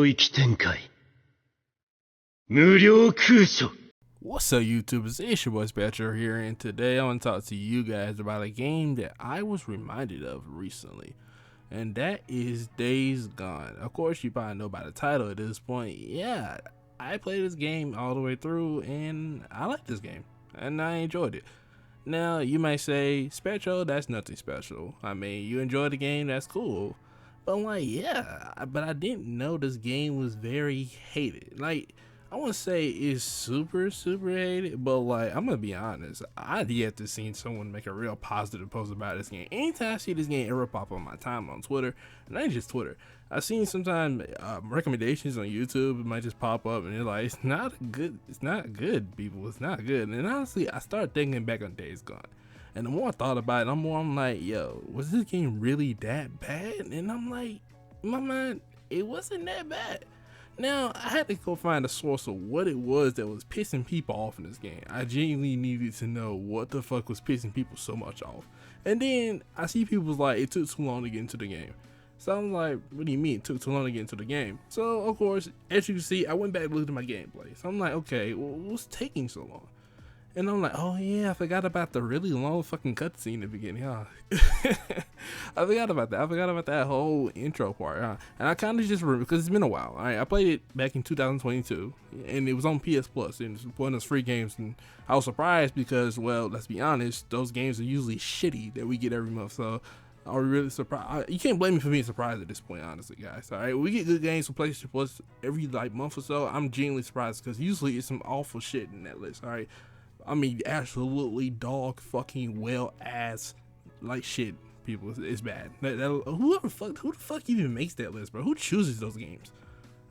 域展開。無料空所。 What's up, YouTubers? It's your boy Spatcher here, and today I want to talk to you guys about a game that I was reminded of recently, and that is Days Gone. Of course, you probably know by the title at this point. Yeah, I played this game all the way through, and I like this game, and I enjoyed it. Now, you might say, Spatcho, that's nothing special. I mean, you enjoyed the game, that's cool. But I'm like, yeah, but I didn't know this game was very hated. Like, I want to say it's super hated, but like, I'm gonna be honest, I've yet to see someone make a real positive post about this game. Anytime I see this game ever pop on my time on Twitter, and not just Twitter, I've seen sometimes recommendations on YouTube. It might just pop up and they're like, it's not good, people, it's not good. And honestly, I started thinking back on Days Gone, and the more I thought about it, I'm like, yo, was this game really that bad? And I'm like, in my mind, it wasn't that bad. Now, I had to go find a source of what it was that was pissing people off in this game. I genuinely needed to know what the fuck was pissing people so much off. And then I see people was like, it took too long to get into the game. So I'm like, what do you mean it took too long to get into the game? So of course, as you can see, I went back and looked at my gameplay. So I'm like, okay, well, what's taking so long? And I'm like, oh yeah, I forgot about the really long fucking cutscene in the beginning, huh? I forgot about that. I forgot about that whole intro part, huh? And I kind of just remember, because it's been a while. All right, I played it back in 2022, and it was on PS Plus, and it's one of those free games. And I was surprised because, well, let's be honest, those games are usually shitty that we get every month. So I was really surprised. You can't blame me for being surprised at this point, honestly, guys. All right, we get good games from PlayStation Plus every like month or so. I'm genuinely surprised because usually it's some awful shit in that list. All right. I mean, absolutely dog fucking well ass like shit, people. It's bad. Who the fuck even makes that list, bro? Who chooses those games?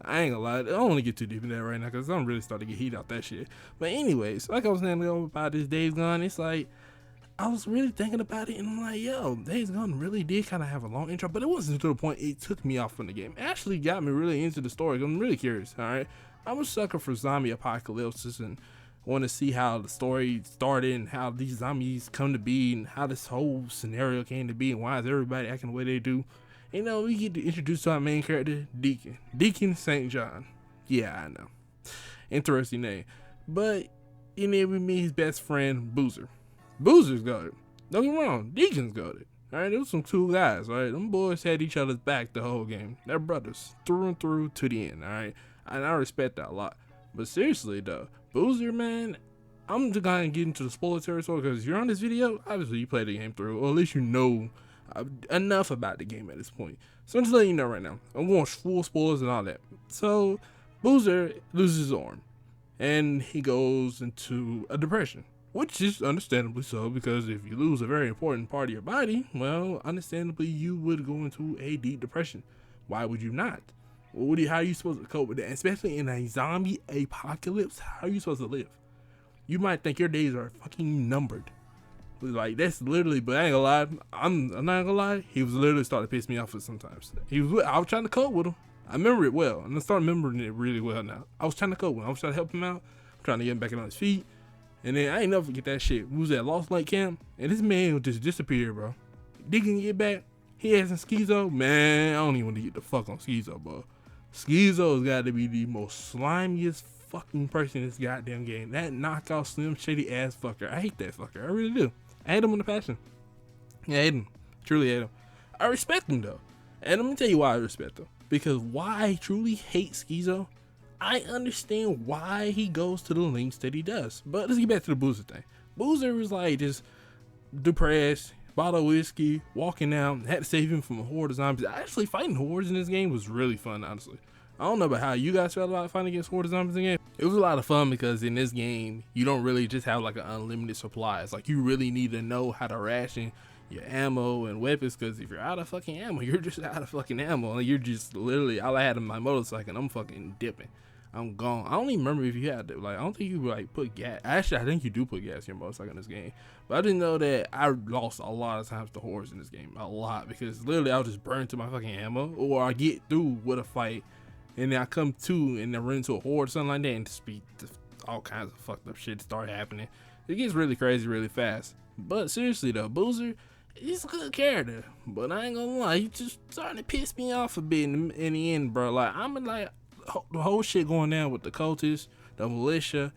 I ain't gonna lie, I don't want to get too deep in that right now because I'm really starting to get heat out that shit. But anyways, like I was saying about this Days Gone, it's like I was really thinking about it and I'm like, yo, Days Gone really did kind of have a long intro, but it wasn't to the point it took me off from the game. It actually got me really into the story. I'm really curious. All right, I'm a sucker for zombie apocalypses and want to see how the story started and how these zombies come to be and how this whole scenario came to be and why is everybody acting the way they do. You know, we get to introduce our main character, Deacon St. John. Yeah, I know, interesting name. But in there we meet his best friend, Boozer. Boozer's got it. Don't get me wrong, Deacon's got it. Alright, there was some cool guys, alright? Them boys had each other's back the whole game. They're brothers, through and through to the end, alright? And I respect that a lot. But seriously though, Boozer, man, I'm just gonna get into the spoiler territory because you're on this video, obviously you played the game through, or at least you know enough about the game at this point. So I'm just letting you know right now, I'm going full spoilers and all that. So Boozer loses his arm and he goes into a depression, which is understandably so, because if you lose a very important part of your body, well, understandably you would go into a deep depression. Why would you not? How are you supposed to cope with that? Especially in a zombie apocalypse, how are you supposed to live? You might think your days are fucking numbered. Like, that's literally, but I ain't gonna lie, I'm not gonna lie, he was literally starting to piss me off sometimes. I was trying to cope with him. I remember it well, and I started remembering it really well now. I was trying to cope with him. I was trying to help him out, trying to get him back on his feet. And then I ain't never forget that shit. We was at Lost Lake Camp, and this man would just disappear, bro. Deacon get back, he has some schizo. Man, I don't even want to get the fuck on schizo, bro. Schizo's got to be the most slimiest fucking person in this goddamn game. That knockout Slim Shady ass fucker. I hate that fucker. I really do. I hate him with a passion. Yeah, I hate him. Truly hate him. I respect him though. And let me tell you why I respect him. Because why I truly hate Schizo, I understand why he goes to the lengths that he does. But let's get back to the Boozer thing. Boozer was like just depressed, bottle of whiskey, walking out, had to save him from a horde of zombies. Actually, fighting hordes in this game was really fun, honestly. I don't know about how you guys felt about fighting against horde of zombies in the game. It was a lot of fun because in this game, you don't really just have like an unlimited supply. It's like you really need to know how to ration your ammo and weapons, because if you're out of fucking ammo, you're just out of fucking ammo. You're just literally, all I had in my motorcycle and I'm fucking dipping. I'm gone. I don't even remember if you had to, like, I don't think you like put gas. Actually, I think you do put gas in your motorcycle in this game. But I didn't know that I lost a lot of times to hordes in this game. A lot. Because literally I was just burned to my fucking ammo. Or I get through with a fight and then I come to and then run into a horde or something like that, and all kinds of fucked up shit start happening. It gets really crazy really fast. But seriously though, Boozer, he's a good character, but I ain't gonna lie, he just starting to piss me off a bit in the end, bro. Like, the whole shit going down with the cultists, the militia.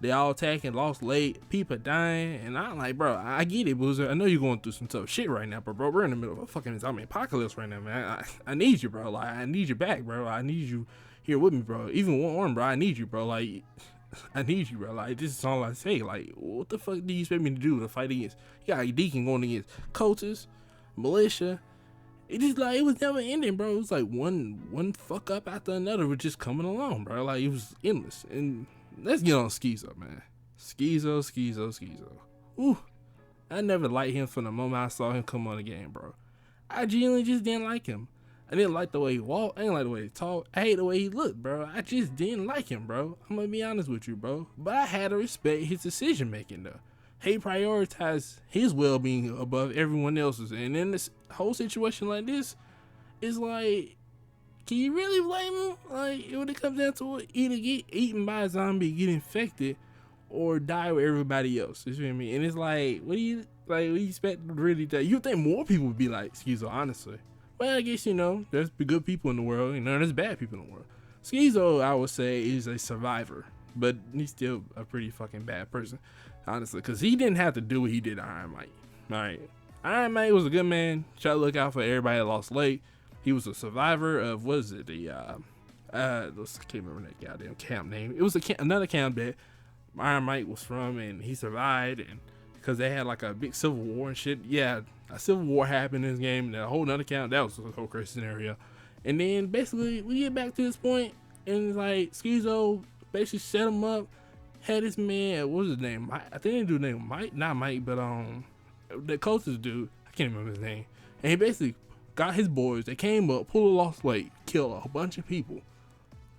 They all attacking, lost late, people dying, and I'm like, bro, I get it, Boozer. I know you're going through some tough shit right now, but bro, we're in the middle of a fucking zombie apocalypse right now, man. I need you, bro. Like, I need you back, bro. I need you here with me, bro. Even one arm, bro. I need you, bro. Like, I need you, bro. Like, this is all I say. Like, what the fuck do you expect me to do to fight against? You got a Deacon going against cultists, militia. It just like it was never ending, bro. It was like one fuck up after another was just coming along, bro. Like, it was endless. And let's get on Schizo, man. Schizo. Ooh, I never liked him from the moment I saw him come on the game, bro. I genuinely just didn't like him. I didn't like the way he walked. I didn't like the way he talked. I hate the way he looked, bro. I just didn't like him, bro. I'm gonna be honest with you, bro. But I had to respect his decision making, though. He prioritized his well-being above everyone else's. And in this whole situation like this, it's like, can you really blame him? Like, when it comes down to it, either get eaten by a zombie, get infected, or die with everybody else. You feel me? And it's like, what do you expect really that? You think more people would be like Schizo, honestly. Well, I guess, there's good people in the world, there's bad people in the world. Schizo, I would say, is a survivor, but he's still a pretty fucking bad person, honestly, because he didn't have to do what he did to Iron Mike. Alright, Iron Mike was a good man, tried to look out for everybody that lost late. He was a survivor of, what is it, I can't remember that goddamn camp name. It was another camp that Iron Mike was from, and he survived, and because they had like a big civil war and shit. Yeah, a civil war happened in this game, and a whole nother camp. That was a whole crazy scenario. And then basically we get back to this point, and like Schizo basically set him up, had this man, what was his name? I think they do name Mike, not Mike, but the closest dude, I can't remember his name. And he basically got his boys. They came up, pulled a lost lake, killed a bunch of people.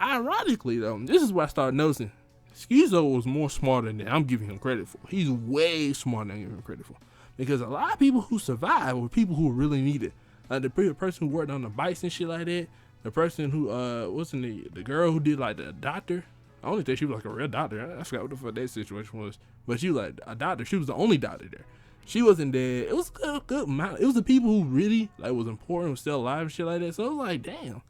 Ironically, though, this is what I started noticing. Schizo was more smarter than I'm giving him credit for. He's way smarter than I'm giving him credit for. Because a lot of people who survived were people who really needed. Like the person who worked on the bikes and shit like that. The person who, the girl who did like the doctor. I only think she was like a real doctor. I forgot what the fuck that situation was. But she was like a doctor. She was the only doctor there. She wasn't dead. It was a good amount. It was the people who really like was important, was still alive and shit like that. So it was like, damn,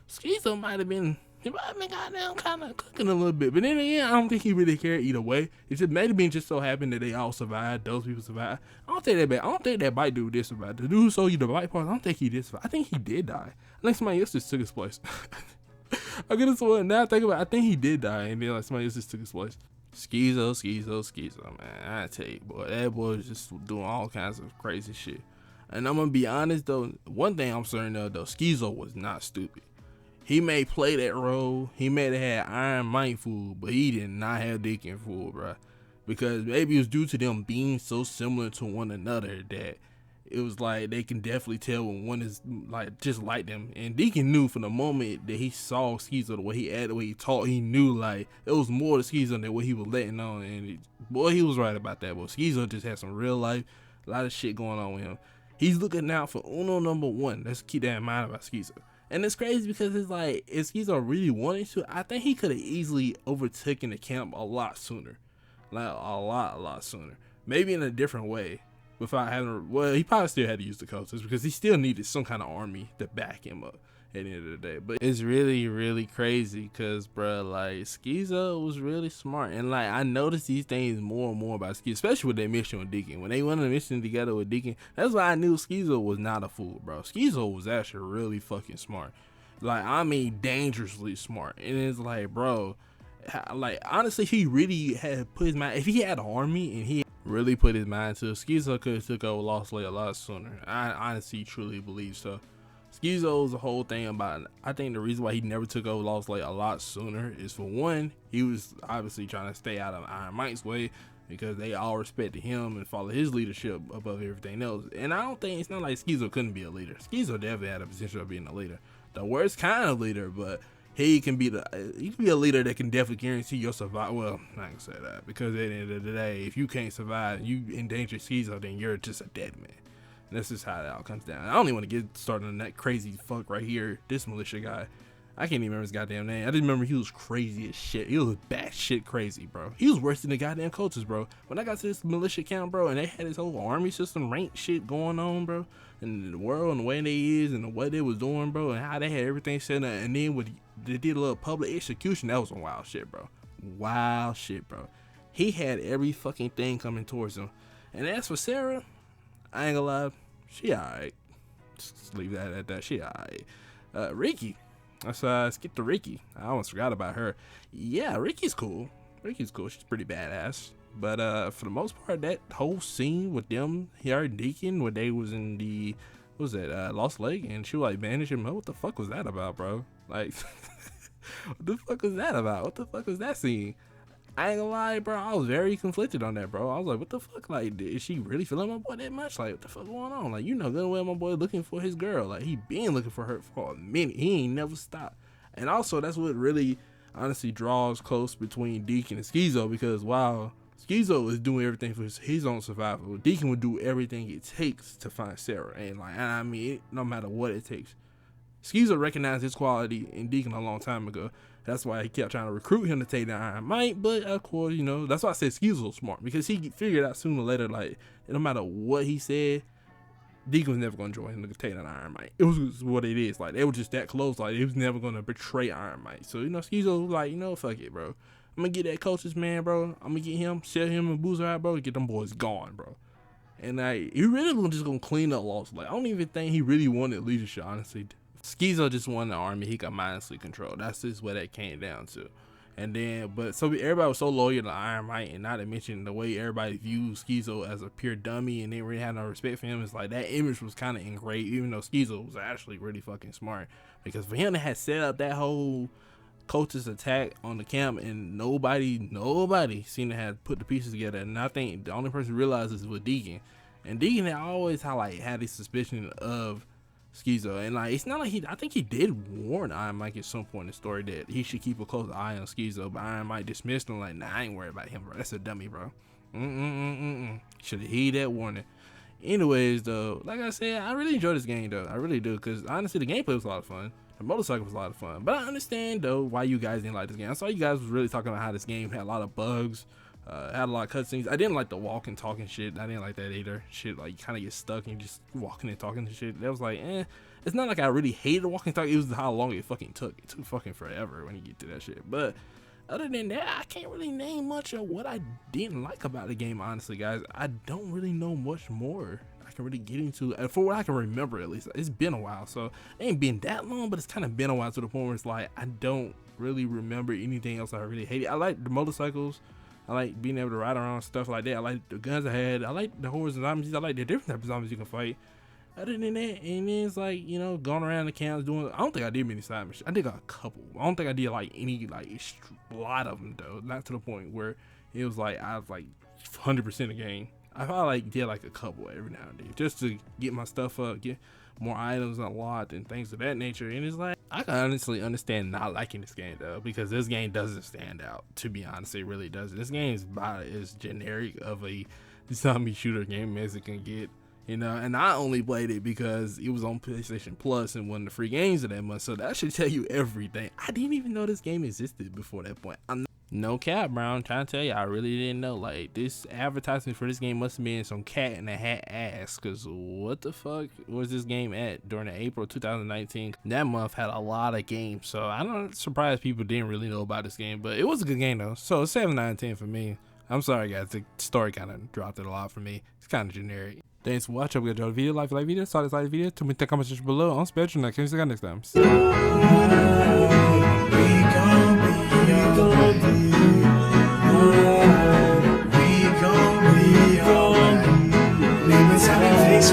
Schizo might have been goddamn kind of cooking a little bit. But then again, I don't think he really cared either way. It just maybe been just so happened that they all survived. Those people survived. I don't think that bad. I don't think that bike dude did survive. The dude who sold you the bike parts, I don't think he did survive. I think he did die. I think somebody else just took his place. I get this one. Now I think about it, I think he did die, and then like somebody else just took his place. Schizo, man. I tell you, boy, that boy was just doing all kinds of crazy shit. And I'm gonna be honest though, one thing I'm certain of though, Schizo was not stupid. He may play that role, he may have had Iron Mike fooled, but he did not have Deacon fooled, bro. Because maybe it was due to them being so similar to one another that it was like they can definitely tell when one is like just like them. And Deacon knew from the moment that he saw Schizo, the way he acted, the way he talked, he knew like it was more to Schizo than what he was letting on. And boy, he was right about that. But Schizo just had some real life, a lot of shit going on with him. He's looking out for Uno number one. Let's keep that in mind about Schizo. And it's crazy because it's like, if Schizo really wanted to, I think he could have easily overtaken the camp a lot sooner. Like, a lot sooner. Maybe in a different way. Without having, well, he probably still had to use the coaches because he still needed some kind of army to back him up at the end of the day. But it's really, really crazy because, bro, like, Schizo was really smart. And, like, I noticed these things more and more about Schizo, especially with their mission with Deacon. When they went on a mission together with Deacon, that's why I knew Schizo was not a fool, bro. Schizo was actually really fucking smart. Like, I mean, dangerously smart. And it's like, bro, like, honestly, he really had put his mind, if he had an army and he really put his mind to it, Schizo could have took over Lost Lake a lot sooner. I honestly truly believe so. Schizo's the whole thing about it. I think the reason why he never took over Lost Lake a lot sooner is, for one, he was obviously trying to stay out of Iron Mike's way because they all respected him and followed his leadership above everything else. And I don't think, it's not like Schizo couldn't be a leader. Schizo definitely had a potential of being a leader. The worst kind of leader, but he can be a leader that can definitely guarantee your survival. Well, I can say that because at the end of the day, if you can't survive, you endanger Schizo, then you're just a dead man. And that's just how it all comes down. I don't even want to get started on that crazy fuck right here. This militia guy, I can't even remember his goddamn name. I just remember he was crazy as shit. He was batshit crazy, bro. He was worse than the goddamn coaches, bro. When I got to this militia camp, bro, and they had this whole army system rank shit going on, bro, and the world and the way they is and what they was doing, bro, and how they had everything set up, and then with they did a little public execution. That was some wild shit, bro. Wild shit, bro. He had every fucking thing coming towards him. And as for Sarah, I ain't gonna lie, she alright. Just leave that at that. She alright. Ricky. Let's skip to Ricky. I almost forgot about her. Yeah, Ricky's cool. She's pretty badass. But for the most part, that whole scene with them, her and Deacon, when they was in the, what was it, Lost Lake, and she was like banishing him. What the fuck was that about, bro? Like, what the fuck was that about? What the fuck was that scene? I ain't gonna lie, bro. I was very conflicted on that, bro. I was like, what the fuck? Like, is she really feeling my boy that much? Like, what the fuck going on? Like, you know good and well my boy looking for his girl. Like, he been looking for her for a minute. He ain't never stopped. And also, that's what really, honestly, draws close between Deacon and Schizo, because while Schizo is doing everything for his own survival, Deacon would do everything it takes to find Sarah. And, like, I mean, no matter what it takes. Schizo recognized his quality in Deacon a long time ago. That's why he kept trying to recruit him to take the Iron Might. But of course, you know, that's why I said Schizo's smart, because he figured out sooner or later, like, no matter what he said, Deacon was never gonna join him to take that Iron Might. It was what it is. Like, they were just that close. Like, he was never gonna betray Iron Might. So, you know, Schizo was like, you know, fuck it, bro. I'm gonna get that coach's man, bro. I'm gonna get him, sell him and Boozer out, bro. Get them boys gone, bro. And like, he really just gonna clean up Lost. Like, I don't even think he really wanted leadership, honestly. Schizo just wanted the army he could mindlessly control. That's just what that came down to. And then, but so everybody was so loyal to Iron Might, and not to mention the way everybody views Schizo as a pure dummy and they really had no respect for him. It's like that image was kind of engraved, even though Schizo was actually really fucking smart. Because for him to have set up that whole cultist attack on the camp, and nobody seemed to have put the pieces together. And I think the only person who realizes was Deacon. And Deacon had always had this suspicion of Schizo, and like, it's not like I think he did warn Iron Mike at some point in the story that he should keep a close eye on Schizo, but Iron Mike dismissed him like, nah, I ain't worried about him, bro. That's a dummy, bro. Should have heeded that warning. Anyways, though, like I said, I really enjoy this game, though. I really do, because honestly, the gameplay was a lot of fun. The motorcycle was a lot of fun. But I understand, though, why you guys didn't like this game. I saw you guys was really talking about how this game had a lot of bugs, had a lot of cutscenes. I didn't like the walking, talking shit. I didn't like that either. Shit, like, you kind of get stuck and just walking and talking and shit. That was like, It's not like I really hated the walking, talking. It was how long it fucking took. It took fucking forever when you get to that shit. But other than that, I can't really name much of what I didn't like about the game, honestly, guys. I don't really know much more I can really get into, for what I can remember, at least. It's been a while, so it ain't been that long, but it's kind of been a while, to the point where it's like I don't really remember anything else I really hated. I like the motorcycles. I like being able to ride around, stuff like that. I like the guns I had. I like the hordes and zombies. I like the different types of zombies you can fight. Other than that, and then it's like, you know, going around the camps doing, I don't think I did many side missions. I did a couple. I don't think I did like any, like a lot of them, though. Not to the point where it was like I was like 100% a game. I probably like did like a couple every now and then, just to get my stuff up, get more items unlocked and things of that nature. And it's like, I can honestly understand not liking this game, though, because this game doesn't stand out, to be honest. It really doesn't. This game is about as generic of a zombie shooter game as it can get, you know. And I only played it because it was on PlayStation Plus and one of the free games of that month, so that should tell you everything. I didn't even know this game existed before that point. No cap, bro. I'm trying to tell you, I really didn't know. Like, this advertisement for this game must have been some cat in a hat ass, because what the fuck was this game at during the April 2019? That month had a lot of games, so I'm not surprised people didn't really know about this game, but it was a good game, though. So 7 out of 10 for me. I'm sorry, guys. The story kind of dropped it a lot for me. It's kind of generic. Thanks for watching. Hope you enjoyed the video. Like video. Saw this video. Tell me in the comments section below. On Spectrum. Next time. Next time. We gon' be alright. Name is how they face